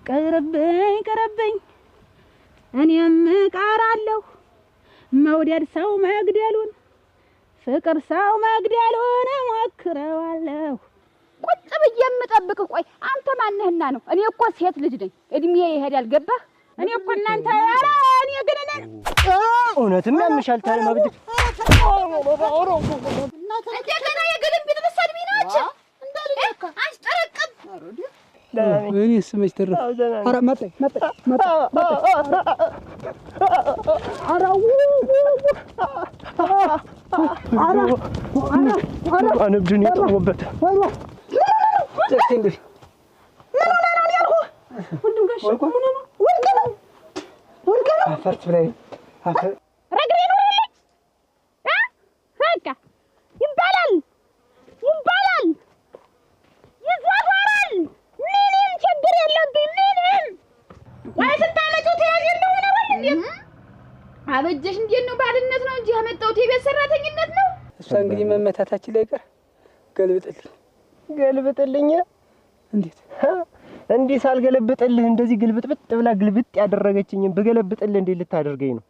ቀረብኝ እኔም እቀራለሁ መውደድ ሰው መግደሉን ፍቅር ሰው መግደሉን ሞክረዋለሁ ቁጭ ብዬ የምጠብቅ ቆይ አንተ ማንህና ነው እኔ እኮ ሴት ልጅ ነኝ እድሜ ይሄዳል ገባህ እኔ እኮ እናንተ ኧረ እኔ ግን ነኝ እውነትም ያምሻል ታለ መግድ እንደገና የግልምቢጥ ልትሰድቢ ነው አንቺ እንዳልነካ አስጠረቅም እኔ ስመች ተረፈ ኧረ መጣኝ ኧረ አንብድን ይጠወበት ተስተንግሪ ወንድም ጋሽ ወልቀ ነው አፈርት ላይ አፈር ረግሬ ነው በቃ ይባላል ይዟዟራል ምንም ችግር የለብኝ ምንም ወይ ስታመጪው ተያዥልው ነው እንዴ አበጀሽ እንዴት ነው ባልነት ነው እንጂ ያመጣው የቤት ሰራተኝነት ነው እሷ እንግዲህ መመታታችን ላይ ቀር ገልብጥልኝ እንዴት እንዴ ሳልገለብጥልህ እንደዚህ ግልብጥብጥ ብላ ግልብጥ ያደረገችኝ በገለብጥልህ እንዴ ልታደርገኝ ነው